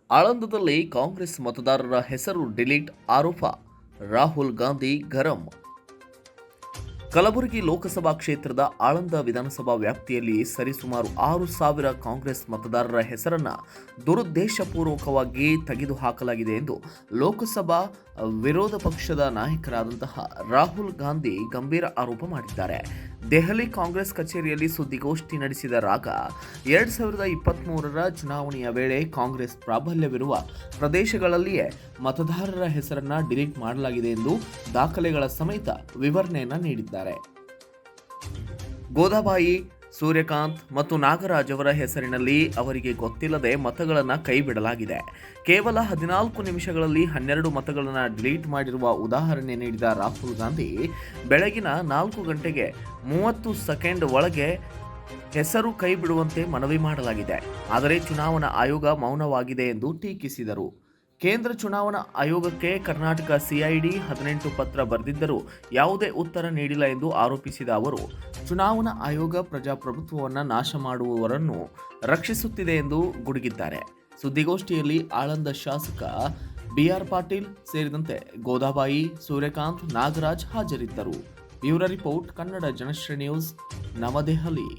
ಆಳಂದದಲ್ಲಿ ಕಾಂಗ್ರೆಸ್ ಮತದಾರರ ಹೆಸರು ಡಿಲೀಟ್ ಆರೋಪ ರಾಹುಲ್ ಗಾಂಧಿ ಗರಂ. ಕಲಬುರಗಿ ಲೋಕಸಭಾ ಕ್ಷೇತ್ರದ ಆಳಂದ ವಿಧಾನಸಭಾ ವ್ಯಾಪ್ತಿಯಲ್ಲಿ ಸರಿಸುಮಾರು 6,000 ಕಾಂಗ್ರೆಸ್ ಮತದಾರರ ಹೆಸರನ್ನು ದುರುದ್ದೇಶಪೂರ್ವಕವಾಗಿ ತೆಗೆದುಹಾಕಲಾಗಿದೆ ಎಂದು ಲೋಕಸಭಾ ವಿರೋಧ ಪಕ್ಷದ ನಾಯಕರಾದಂತಹ ರಾಹುಲ್ ಗಾಂಧಿ ಗಂಭೀರ ಆರೋಪ ಮಾಡಿದ್ದಾರೆ. ದೆಹಲಿ ಕಾಂಗ್ರೆಸ್ ಕಚೇರಿಯಲ್ಲಿ ಸುದ್ದಿಗೋಷ್ಠಿ ನಡೆಸಿದ ರಾಗ 2023ರ ಚುನಾವಣೆಯ ವೇಳೆ ಕಾಂಗ್ರೆಸ್ ಪ್ರಾಬಲ್ಯವಿರುವ ಪ್ರದೇಶಗಳಲ್ಲಿಯೇ ಮತದಾರರ ಹೆಸರನ್ನು ಡಿಲೀಟ್ ಮಾಡಲಾಗಿದೆ ಎಂದು ದಾಖಲೆಗಳ ಸಮೇತ ವಿವರಣೆಯನ್ನು ನೀಡಿದ್ದಾರೆ. ಗೋದಾಬಾಯಿ, ಸೂರ್ಯಕಾಂತ್ ಮತ್ತು ನಾಗರಾಜ್ ಅವರ ಹೆಸರಿನಲ್ಲಿ ಅವರಿಗೆ ಗೊತ್ತಿಲ್ಲದೆ ಮತಗಳನ್ನು ಕೈಬಿಡಲಾಗಿದೆ. ಕೇವಲ 14 ನಿಮಿಷಗಳಲ್ಲಿ 12 ಮತಗಳನ್ನು ಡಿಲೀಟ್ ಮಾಡಿರುವ ಉದಾಹರಣೆ ನೀಡಿದ ರಾಹುಲ್ ಗಾಂಧಿ, ಬೆಳಗಿನ 4 ಗಂಟೆಗೆ 30 ಸೆಕೆಂಡ್ ಒಳಗೆ ಹೆಸರು ಕೈಬಿಡುವಂತೆ ಮನವಿ ಮಾಡಲಾಗಿದೆ. ಆದರೆ ಚುನಾವಣಾ ಆಯೋಗ ಮೌನವಾಗಿದೆ ಎಂದು ಟೀಕಿಸಿದರು. ಕೇಂದ್ರ ಚುನಾವಣಾ ಆಯೋಗಕ್ಕೆ ಕರ್ನಾಟಕ ಸಿಐಡಿ 18 ಪತ್ರ ಬರೆದಿದ್ದರೂ ಯಾವುದೇ ಉತ್ತರ ನೀಡಿಲ್ಲ ಎಂದು ಆರೋಪಿಸಿದ ಅವರು, ಚುನಾವಣಾ ಆಯೋಗ ಪ್ರಜಾಪ್ರಭುತ್ವವನ್ನು ನಾಶ ಮಾಡುವವರನ್ನು ರಕ್ಷಿಸುತ್ತಿದೆ ಎಂದು ಗುಡುಗಿದ್ದಾರೆ. ಸುದ್ದಿಗೋಷ್ಠಿಯಲ್ಲಿ ಆಳಂದ ಶಾಸಕ ಬಿಆರ್ ಪಾಟೀಲ್ ಸೇರಿದಂತೆ ಗೋದಾಬಾಯಿ, ಸೂರ್ಯಕಾಂತ್, ನಾಗರಾಜ್ ಹಾಜರಿದ್ದರು. Bureau report, Kannada Janashri news, ನವದೆಹಲಿ.